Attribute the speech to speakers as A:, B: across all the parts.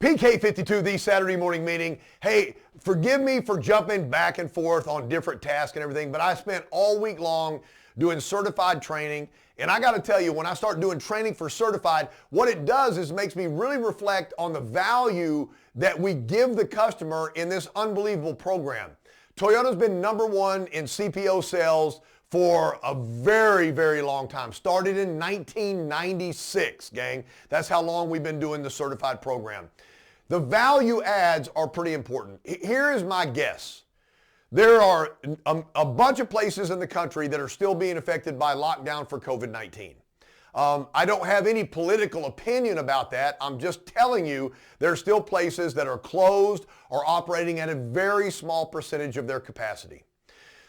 A: PK52, the Saturday morning meeting. Hey, forgive me for jumping back and forth on different tasks and everything, but I spent all week long doing certified training. And I got to tell you, when I start doing training for certified, what it does is makes me really reflect on the value that we give the customer in this unbelievable program. Toyota's been number one in CPO sales for a very, very long time. Started in 1996, gang. That's how long we've been doing the certified program. The value adds are pretty important. Here is my guess. There are a bunch of places in the country that are still being affected by lockdown for COVID-19. I don't have any political opinion about that. I'm just telling you there are still places that are closed or operating at a very small percentage of their capacity.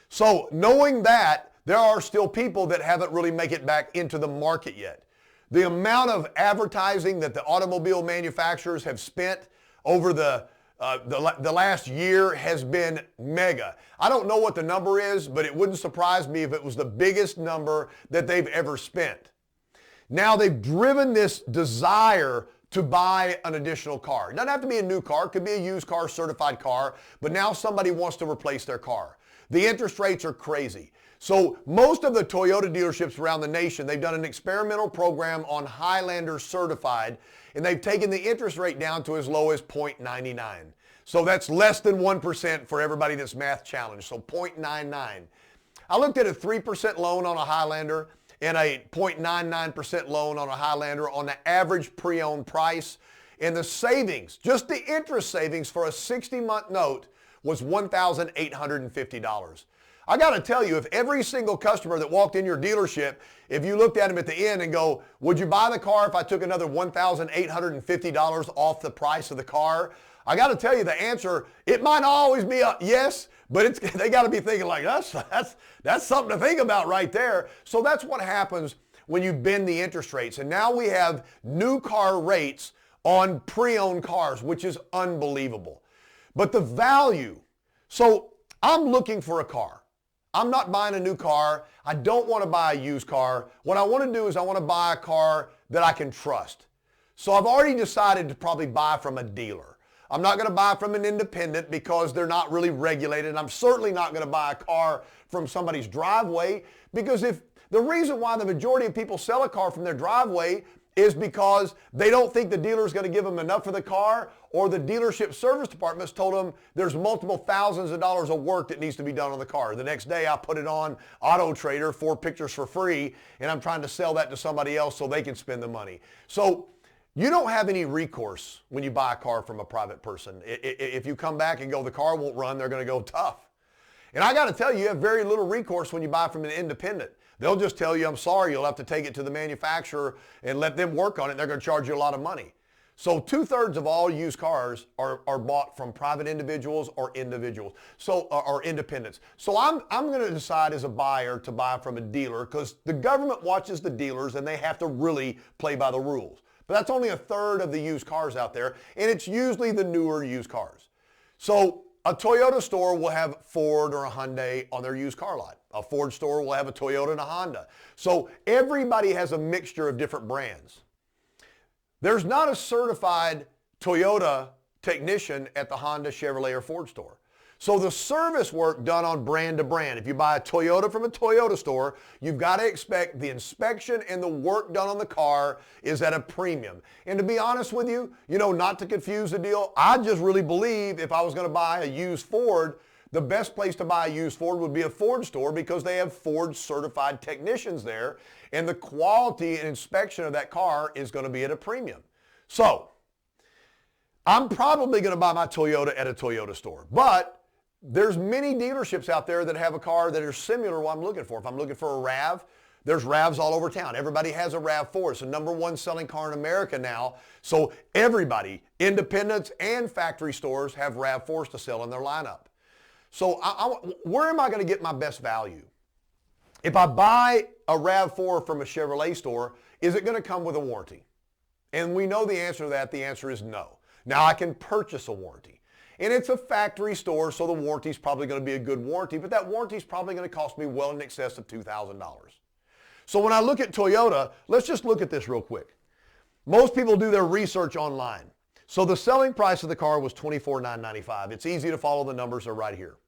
A: So knowing that, there are still people that haven't really made it back into the market yet. The amount of advertising that the automobile manufacturers have spent over the last year has been mega. I don't know what the number is, but it wouldn't surprise me if it was the biggest number that they've ever spent. Now they've driven this desire to buy an additional car. It doesn't have to be a new car. It could be a used car, certified car, but now somebody wants to replace their car. The interest rates are crazy. So most of the Toyota dealerships around the nation, they've done an experimental program on Highlander certified, and they've taken the interest rate down to as low as 0.99. So that's less than 1% for everybody that's math challenged, so 0.99. I looked at a 3% loan on a Highlander and a 0.99% loan on a Highlander on the average pre-owned price, and the savings, just the interest savings for a 60-month note was $1,850. I got to tell you, if every single customer that walked in your dealership, if you looked at him at the end and go, would you buy the car if I took another $1,850 off the price of the car? I got to tell you the answer, it might always be a yes, but they got to be thinking like, that's something to think about right there. So that's what happens when you bend the interest rates. And now we have new car rates on pre-owned cars, which is unbelievable. But the value, so I'm looking for a car. I'm not buying a new car. I don't want to buy a used car. What I want to do is I want to buy a car that I can trust. So I've already decided to probably buy from a dealer. I'm not going to buy from an independent because they're not really regulated. I'm certainly not going to buy a car from somebody's driveway, because if the reason why the majority of people sell a car from their driveway is because they don't think the dealer is going to give them enough for the car, or the dealership service department's told them there's multiple thousands of dollars of work that needs to be done on the car. The next day I put it on Auto Trader, 4 pictures for free, and I'm trying to sell that to somebody else so they can spend the money. So you don't have any recourse when you buy a car from a private person. If you come back and go, the car won't run, they're going to go tough. And I got to tell you, you have very little recourse when you buy from an independent. They'll just tell you, I'm sorry, you'll have to take it to the manufacturer and let them work on it. They're going to charge you a lot of money. So 2/3 of all used cars are bought from private individuals or independents. So I'm going to decide as a buyer to buy from a dealer, because the government watches the dealers and they have to really play by the rules. But that's only 1/3 of the used cars out there, and it's usually the newer used cars. So a Toyota store will have Ford or a Hyundai on their used car lot. A Ford store will have a Toyota and a Honda. So everybody has a mixture of different brands. There's not a certified Toyota technician at the Honda, Chevrolet, or Ford store. So the service work done on brand to brand. If you buy a Toyota from a Toyota store, you've got to expect the inspection and the work done on the car is at a premium. And to be honest with you, not to confuse the deal, I just really believe if I was going to buy a used Ford, the best place to buy a used Ford would be a Ford store, because they have Ford certified technicians there, and the quality and inspection of that car is going to be at a premium. So I'm probably going to buy my Toyota at a Toyota store, but there's many dealerships out there that have a car that are similar to what I'm looking for. If I'm looking for a RAV, there's RAVs all over town. Everybody has a RAV4. It's the #1 selling car in America now. So everybody, independents and factory stores, have RAV4s to sell in their lineup. So where am I going to get my best value? If I buy a RAV4 from a Chevrolet store, is it going to come with a warranty? And we know the answer to that. The answer is no. Now I can purchase a warranty. And it's a factory store, so the warranty is probably going to be a good warranty, but that warranty is probably going to cost me well in excess of $2,000. So when I look at Toyota, let's just look at this real quick. Most people do their research online. So the selling price of the car was $24,995. It's easy to follow, the numbers are right here.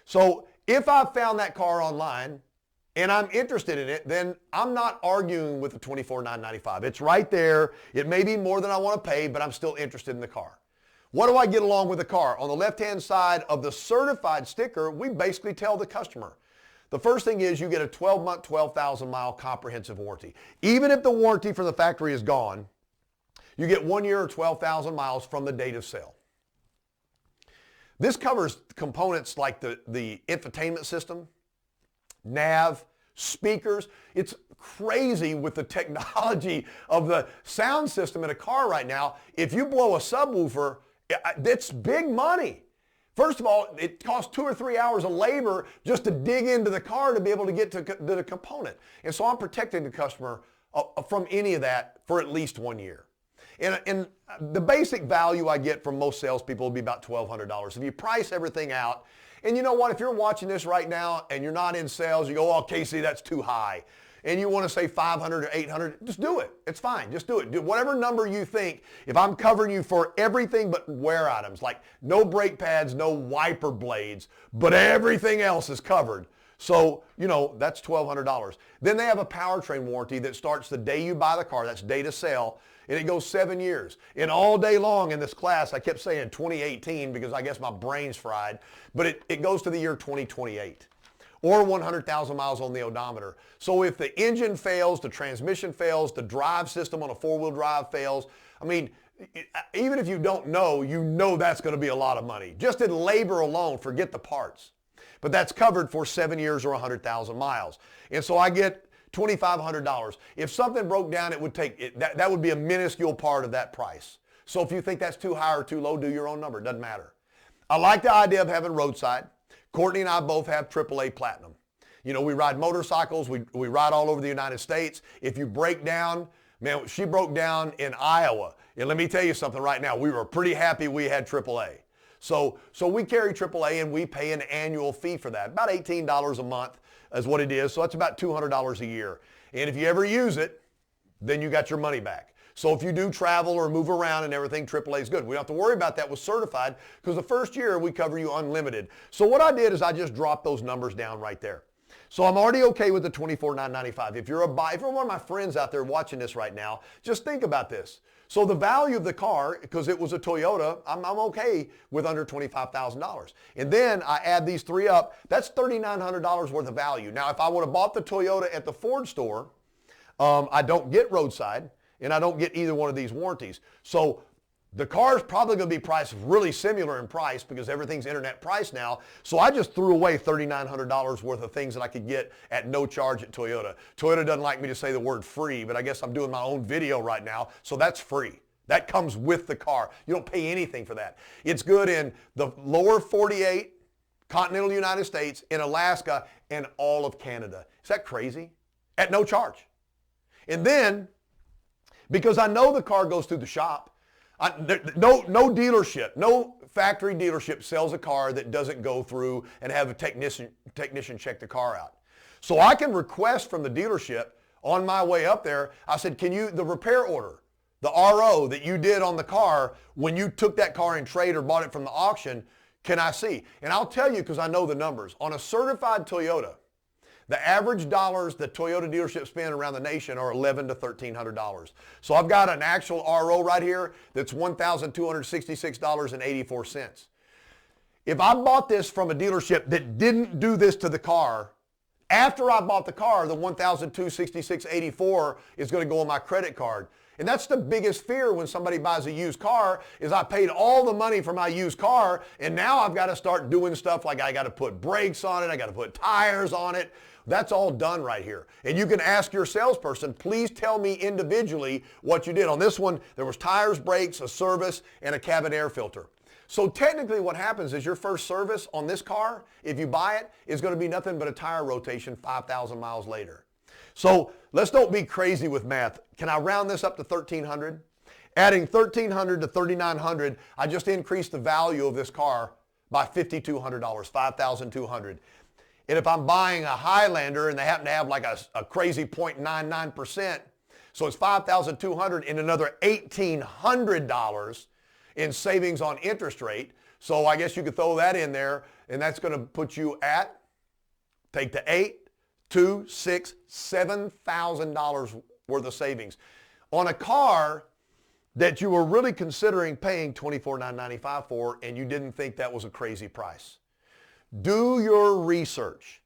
A: So if I found that car online and I'm interested in it, then I'm not arguing with the $24,995. It's right there. It may be more than I want to pay, but I'm still interested in the car. What do I get along with the car? On the left-hand side of the certified sticker, we basically tell the customer, the first thing is you get a 12-month, 12,000-mile comprehensive warranty. Even if the warranty from the factory is gone, you get 1 year or 12,000 miles from the date of sale. This covers components like the infotainment system, nav, speakers. It's crazy with the technology of the sound system in a car right now. If you blow a subwoofer, that's big money. First of all, it costs 2 or 3 hours of labor just to dig into the car to be able to get to the component. And so I'm protecting the customer from any of that for at least 1 year. And the basic value I get from most salespeople will be about $1,200. If you price everything out, and you know what, if you're watching this right now and you're not in sales, you go, oh, Casey, that's too high. And you want to say 500 or 800, just do it. It's fine. Just do it. Do whatever number you think. If I'm covering you for everything but wear items, like no brake pads, no wiper blades, but everything else is covered. So, you know, that's $1,200. Then they have a powertrain warranty that starts the day you buy the car. That's day to sale. And it goes 7 years. And all day long in this class, I kept saying 2018 because I guess my brain's fried, but it goes to the year 2028 or 100,000 miles on the odometer. So if the engine fails, the transmission fails, the drive system on a four-wheel drive fails, I mean, even if you don't know, you know that's going to be a lot of money. Just in labor alone, forget the parts. But that's covered for 7 years or 100,000 miles. And so I get $2,500. If something broke down, it would take that would be a minuscule part of that price. So if you think that's too high or too low, do your own number. It doesn't matter. I like the idea of having roadside. Courtney and I both have AAA Platinum. You know, we ride motorcycles. We ride all over the United States. If you break down, man, she broke down in Iowa. And let me tell you something right now. We were pretty happy we had AAA. So we carry AAA and we pay an annual fee for that. About $18 a month is what it is. So that's about $200 a year. And if you ever use it, then you got your money back. So if you do travel or move around and everything, AAA is good. We don't have to worry about that with certified because the first year we cover you unlimited. So what I did is I just dropped those numbers down right there. So I'm already okay with the $24,995. If you're one of my friends out there watching this right now, just think about this. So the value of the car, because it was a Toyota, I'm okay with under $25,000. And then I add these three up, that's $3,900 worth of value. Now, if I would have bought the Toyota at the Ford store, I don't get roadside, and I don't get either one of these warranties. So the car is probably going to be priced really similar in price because everything's internet price now. So I just threw away $3,900 worth of things that I could get at no charge at Toyota. Toyota doesn't like me to say the word free, but I guess I'm doing my own video right now. So that's free. That comes with the car. You don't pay anything for that. It's good in the lower 48, continental United States, in Alaska, and all of Canada. Is that crazy? At no charge. And then, because I know the car goes through the shop, no dealership, no factory dealership sells a car that doesn't go through and have a technician check the car out. So I can request from the dealership on my way up there, I said, the repair order, the RO that you did on the car when you took that car in trade or bought it from the auction, can I see? And I'll tell you because I know the numbers. On a certified Toyota, the average dollars that Toyota dealerships spend around the nation are $1,100 to $1,300. So I've got an actual RO right here that's $1,266.84. If I bought this from a dealership that didn't do this to the car, after I bought the car, the $1,266.84 is going to go on my credit card. And that's the biggest fear when somebody buys a used car is I paid all the money for my used car and now I've got to start doing stuff like I got to put brakes on it, I got to put tires on it. That's all done right here. And you can ask your salesperson, please tell me individually what you did. On this one, there was tires, brakes, a service, and a cabin air filter. So technically what happens is your first service on this car, if you buy it, is going to be nothing but a tire rotation 5,000 miles later. So let's don't be crazy with math. Can I round this up to $1,300? Adding $1,300 to $3,900, I just increased the value of this car by $5,200, $5,200. And if I'm buying a Highlander and they happen to have like a crazy 0.99%, So it's $5,200 and another $1,800 in savings on interest rate. So I guess you could throw that in there, and that's going to put you at, take the $7,000 worth of savings on a car that you were really considering paying $24,995 for, and you didn't think that was a crazy price. Do your research.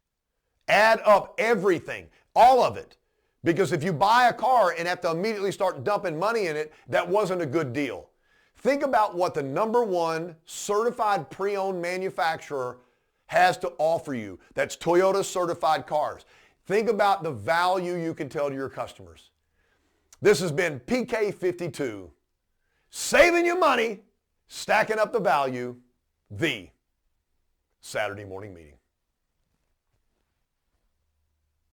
A: Add up everything, all of it. Because if you buy a car and have to immediately start dumping money in it, that wasn't a good deal. Think about what the #1 certified pre-owned manufacturer has to offer you. That's Toyota certified cars. Think about the value you can tell to your customers. This has been PK52, saving you money, stacking up the value, the Saturday morning meeting.